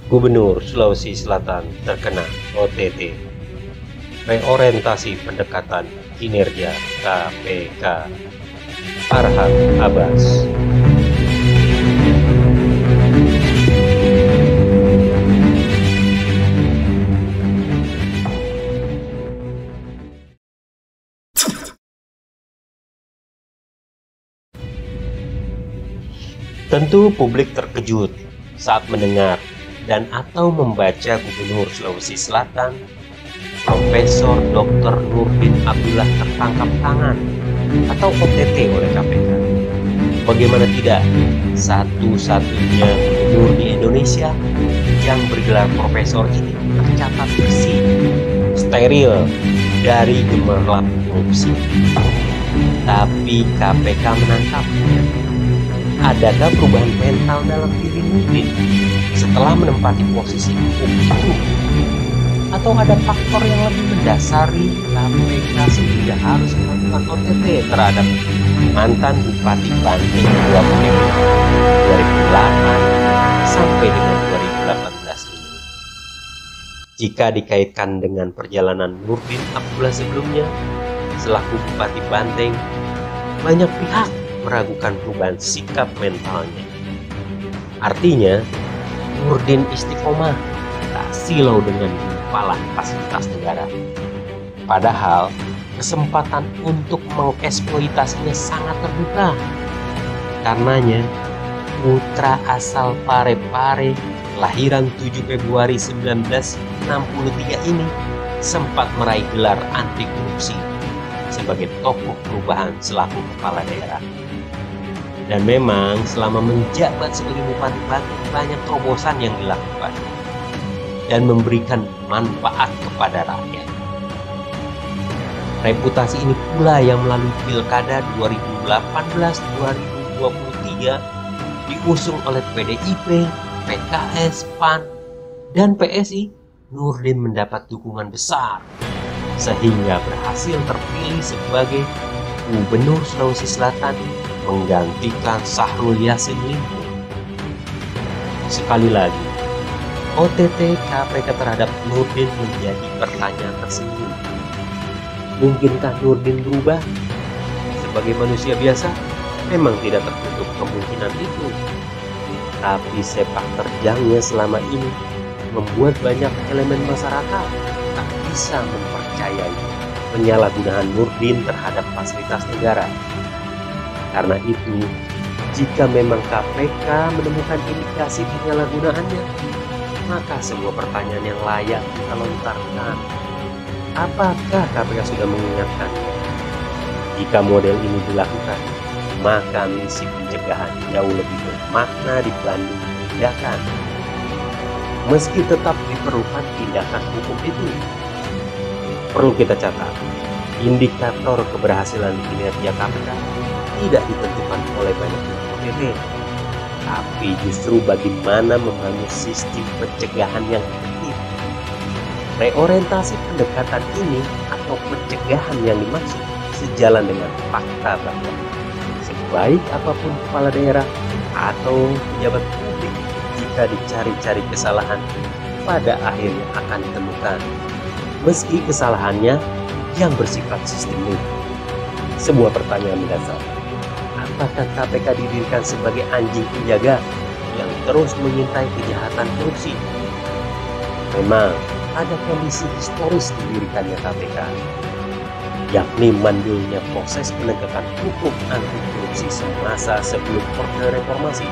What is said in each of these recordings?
Gubernur Sulawesi Selatan terkena OTT. Reorientasi pendekatan kinerja KPK. Farhad Abbas. Tentu publik terkejut saat mendengar dan atau membaca Gubernur Sulawesi Selatan Profesor Dr. Nurdin Abdullah tertangkap tangan atau OTT oleh KPK. Bagaimana tidak, satu-satunya gubernur di Indonesia yang bergelar profesor ini tercatat bersih, steril dari gemerlap korupsi. Tapi KPK menangkapnya. Adakah perubahan mental dalam diri Nurdin setelah menempati posisi hukum itu? Atau ada faktor yang lebih mendasari KPK sehingga harus melakukan OTT terhadap mantan Bupati Banten 2008 sampai dengan 2018 ini? Jika dikaitkan dengan perjalanan Nurdin Abdullah sebelumnya selaku Bupati Banten, banyak pihak meragukan perubahan sikap mentalnya. Artinya, Nurdin istiqomah, tak silau dengan gumpalan fasilitas negara. Padahal, kesempatan untuk mengeksploitasinya sangat terbuka. Karenanya, putra asal Parepare, lahiran 7 Februari 1963 ini sempat meraih gelar anti korupsi sebagai tokoh perubahan selaku kepala daerah. Dan memang selama menjabat sebagai Bupati Banten banyak terobosan yang dilakukan dan memberikan manfaat kepada rakyat. Reputasi ini pula yang melalui Pilkada 2018-2023 diusung oleh PDIP, PKS, PAN, dan PSI. Nurdin mendapat dukungan besar sehingga berhasil terpilih sebagai Gubernur Sulawesi Selatan menggantikan Syahrul Yassin Limpo. Sekali lagi, OTT KPK terhadap Nurdin menjadi pertanyaan tersendiri. Mungkinkah Nurdin berubah? Sebagai manusia biasa, memang tidak tertutup kemungkinan itu. Tapi sepak terjangnya selama ini membuat banyak elemen masyarakat tak bisa mempercayai penyalahgunaan Nurdin terhadap fasilitas negara. Karena itu, jika memang KPK menemukan indikasi penyalahgunaannya, maka semua pertanyaan yang layak kita lontarkan. Apakah KPK sudah mengingatkan? Jika model ini dilakukan, maka misi pencegahan jauh lebih bermakna dibanding tindakan. Meski tetap diperlukan tindakan hukum itu, perlu kita catat, indikator keberhasilan kinerja KPK tidak ditentukan oleh banyak OTT, tapi justru bagaimana membangun sistem pencegahan yang efektif. Reorientasi pendekatan ini atau pencegahan yang dimaksud sejalan dengan fakta bahwa sebaik apapun kepala daerah atau pejabat publik, jika dicari-cari kesalahan, pada akhirnya akan ditemukan, meski kesalahannya yang bersifat sistemik. Sebuah pertanyaan mendasar, apakah KPK didirikan sebagai anjing penjaga yang terus mengintai kejahatan korupsi? Memang ada kondisi historis didirikannya KPK, yakni mandulnya proses penegakan hukum anti korupsi semasa sebelum Orde Reformasi.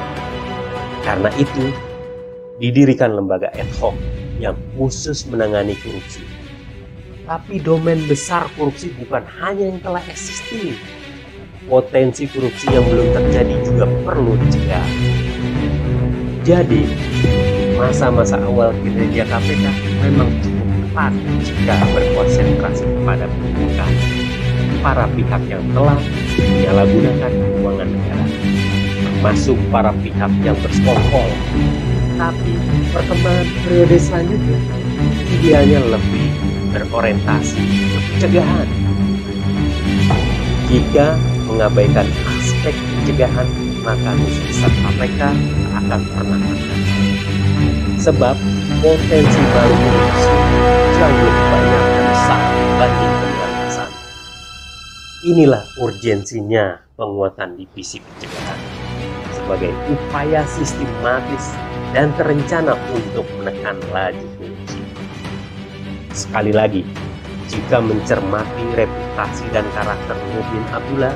Karena itu, didirikan lembaga ad hoc yang khusus menangani korupsi. Tapi domain besar korupsi bukan hanya yang telah existing. Potensi korupsi yang belum terjadi juga perlu dicegah. Jadi, masa-masa awal kinerja KPK memang cukup tepat jika berkonsentrasi kepada penindakan para pihak yang telah menyalahgunakan keuangan negara, termasuk para pihak yang bersekongkol. Tapi perkembangan periode selanjutnya idealnya lebih berorientasi ke pencegahan. Jika mengabaikan aspek pencegahan, maka misi besar KPK akan pernah tercapai. sebab potensi baru korupsi jauh lebih banyak dan besar dibanding pemberantasan. Inilah urgensinya penguatan divisi pencegahan sebagai upaya sistematis dan terencana untuk menekan laju korupsi. Sekali lagi, jika mencermati reputasi dan karakter Nurdin Abdullah,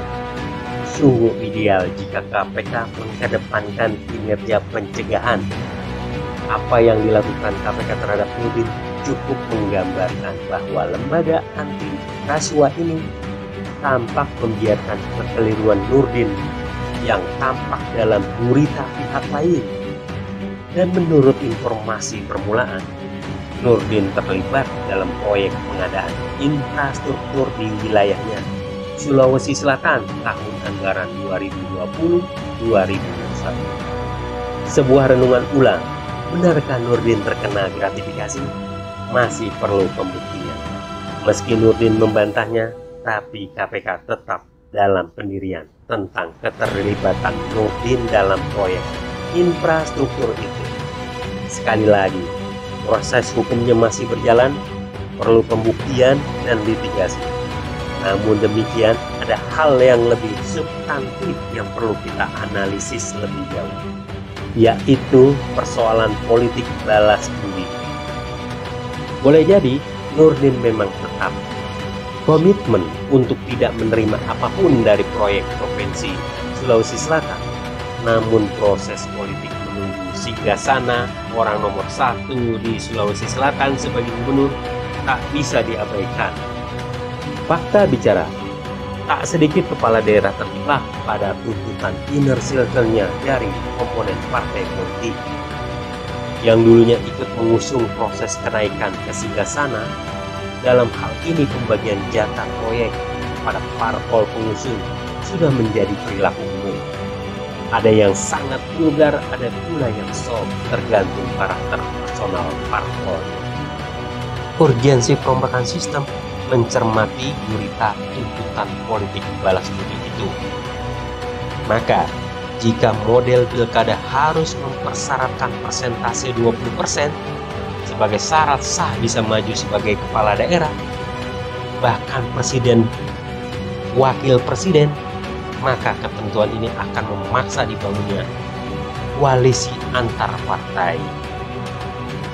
sungguh ideal jika KPK mengedepankan kinerja pencegahan. Apa yang dilakukan KPK terhadap Nurdin cukup menggambarkan bahwa lembaga anti rasuah ini tampak membiarkan kekeliruan Nurdin yang tampak dalam gurita pihak lain. Dan menurut informasi permulaan, Nurdin terlibat dalam proyek pengadaan infrastruktur di wilayahnya Sulawesi Selatan tahun anggaran 2020-2021. Sebuah renungan ulang, benarkah Nurdin terkena gratifikasi? Masih perlu pembuktian. Meski Nurdin membantahnya, tapi KPK tetap dalam pendirian tentang keterlibatan Nurdin dalam proyek infrastruktur itu. Sekali lagi, proses hukumnya masih berjalan, perlu pembuktian dan litigasi. Namun demikian, ada hal yang lebih substantif yang perlu kita analisis lebih jauh, yaitu persoalan politik balas budi. Boleh jadi Nurdin memang tetap komitmen untuk tidak menerima apapun dari proyek Provinsi Sulawesi Selatan, namun proses politik menunggu Singgasana, orang nomor 1 di Sulawesi Selatan sebagai gubernur, tak bisa diabaikan. Fakta bicara, tak sedikit kepala daerah terjebak pada tuntutan inner circle-nya dari komponen partai politik. Yang dulunya ikut mengusung proses kenaikan ke Singgasana, dalam hal ini pembagian jatah proyek pada parpol pengusung sudah menjadi perilaku umum. Ada yang sangat vulgar, ada pula yang soft, tergantung karakter personal parpol. Urgensi perombakan sistem mencermati gurita tuntutan politik balas budi itu. Maka, jika model pilkada harus mempersyaratkan persentase 20% sebagai syarat sah bisa maju sebagai kepala daerah, bahkan presiden, wakil presiden, maka ketentuan ini akan memaksa dibangunnya koalisi antar partai.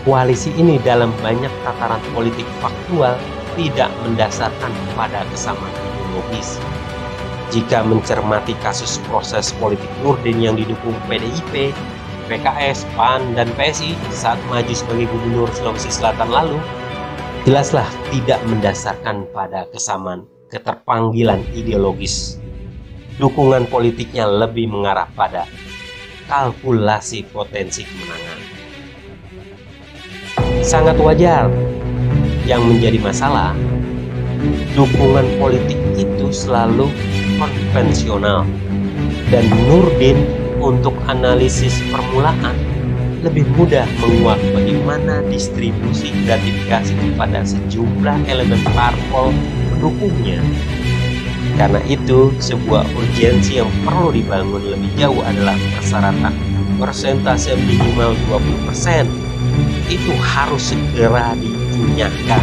Koalisi ini dalam banyak tataran politik faktual tidak mendasarkan pada kesamaan ideologis. Jika mencermati kasus proses politik Nurdin yang didukung PDIP, PKS, PAN, dan PSI saat maju sebagai gubernur Sulawesi Selatan lalu, jelaslah tidak mendasarkan pada kesamaan keterpanggilan ideologis. Dukungan politiknya lebih mengarah pada kalkulasi potensi kemenangan. Sangat wajar. Yang menjadi masalah, dukungan politik itu selalu konvensional, dan Nurdin untuk analisis permulaan lebih mudah menguak bagaimana distribusi gratifikasi kepada sejumlah elemen parpol pendukungnya. Karena itu, sebuah urgensi yang perlu dibangun lebih jauh adalah persyaratan persentase minimal 20%. Itu harus segera dipunyahkan.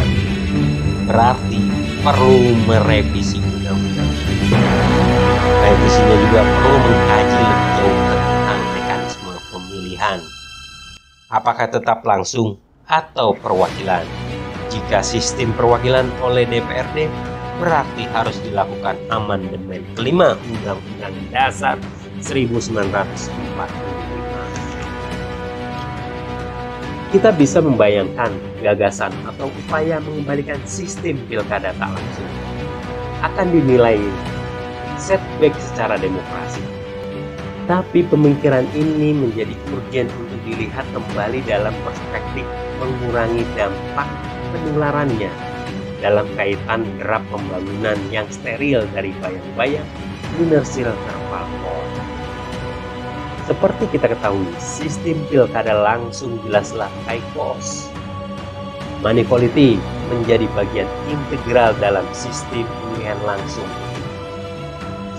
Berarti perlu merevisi undang-undang. Revisinya juga perlu mengkaji lebih jauh tentang mekanisme pemilihan. Apakah tetap langsung atau perwakilan? Jika sistem perwakilan oleh DPRD, berarti harus dilakukan amandemen kelima Undang-Undang Dasar 1945. Kita bisa membayangkan gagasan atau upaya mengembalikan sistem pilkada tak langsung akan dinilai setback secara demokrasi. Tapi pemikiran ini menjadi urgen untuk dilihat kembali dalam perspektif mengurangi dampak penularannya dalam kaitan derap pembangunan yang steril dari bayang-bayang inersial parpol. Seperti kita ketahui, sistem pilkada langsung jelaslah high cost. Money politik menjadi bagian integral dalam sistem pemilihan langsung.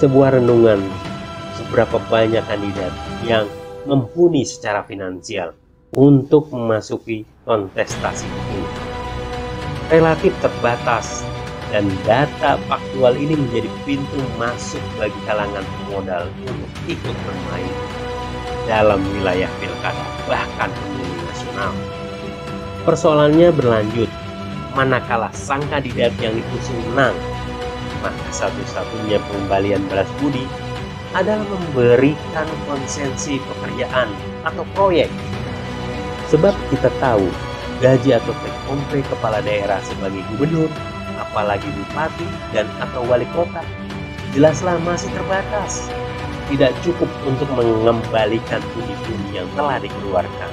Sebuah renungan seberapa banyak kandidat yang mumpuni secara finansial untuk memasuki kontestasi ini. Relatif terbatas, dan data faktual ini menjadi pintu masuk bagi kalangan pemodal untuk ikut bermain dalam wilayah pilkada, bahkan pemilu nasional. Persoalannya berlanjut, manakala sang kandidat yang diusung menang, maka satu-satunya pengembalian balas budi adalah memberikan konsensi pekerjaan atau proyek. Sebab kita tahu, gaji atau take home pay kepala daerah sebagai gubernur, apalagi bupati dan atau wali kota, jelaslah masih terbatas. Tidak cukup untuk mengembalikan pundi-pundi yang telah dikeluarkan.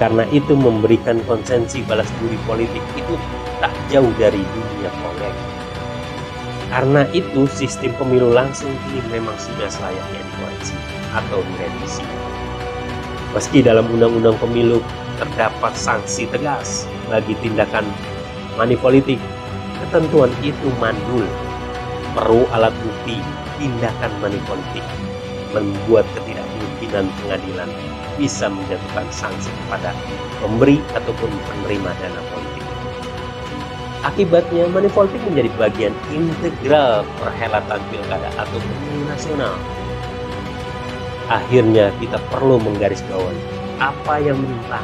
Karena itu memberikan konsensi balas budi politik itu tak jauh dari dunia proyek. Karena itu sistem pemilu langsung ini memang sudah selayaknya dikoreksi atau direvisi. Meski dalam undang-undang pemilu terdapat sanksi tegas bagi tindakan money politik, ketentuan itu mandul. Perlu alat bukti tindakan money politik, membuat ketidakmungkinan pengadilan bisa menjatuhkan sanksi kepada pemberi ataupun penerima dana politik. Akibatnya money politik menjadi bagian integral perhelatan pilkada atau pemilu nasional. Akhirnya kita perlu menggarisbawahi apa yang menimpa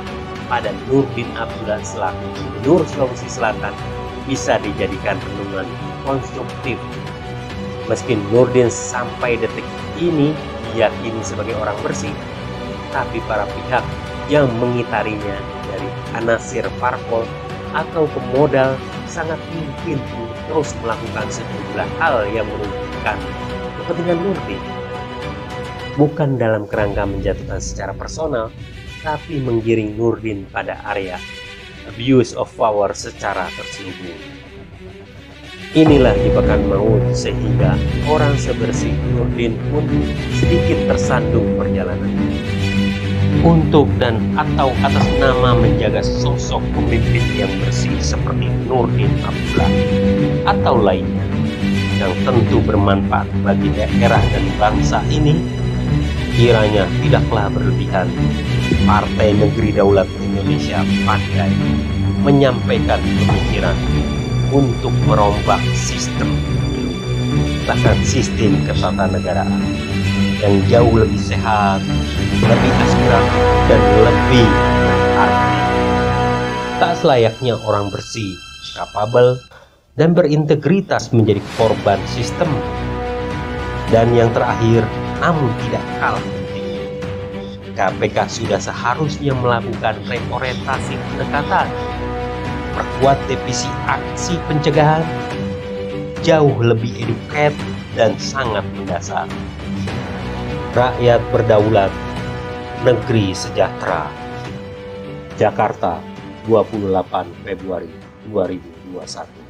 pada Nurdin Abdullah selaku Gubernur Sulawesi Selatan bisa dijadikan renungan konstruktif. Meski Nurdin sampai detik ini diyakini sebagai orang bersih, tapi para pihak yang mengitarinya dari anasir parpol atau pemodal sangat mungkin terus melakukan sejumlah hal yang merugikan kepentingan Nurdin. Bukan dalam kerangka menjatuhkan secara personal, tapi menggiring Nurdin pada area abuse of power secara terselubung. Inilah jebakan maut sehingga orang sebersih Nurdin pun sedikit tersandung perjalanan. Untuk dan atau atas nama menjaga sosok pemimpin yang bersih seperti Nurdin Abdullah atau lainnya yang tentu bermanfaat bagi daerah dan bangsa ini, kiranya tidaklah berlebihan Partai Negeri Daulat Indonesia pandai menyampaikan pemikiran untuk merombak sistem pemilu, bahkan sistem ketatanegaraan yang jauh lebih sehat, lebih akurat, dan lebih arti. Tak selayaknya orang bersih, kapabel, dan berintegritas menjadi korban sistem. Dan yang terakhir, namun tidak kalah penting, KPK sudah seharusnya melakukan reorientasi pendekatan, perkuat divisi aksi pencegahan, jauh lebih educate dan sangat mendasar. Rakyat berdaulat, negeri sejahtera. Jakarta, 28 Februari 2021.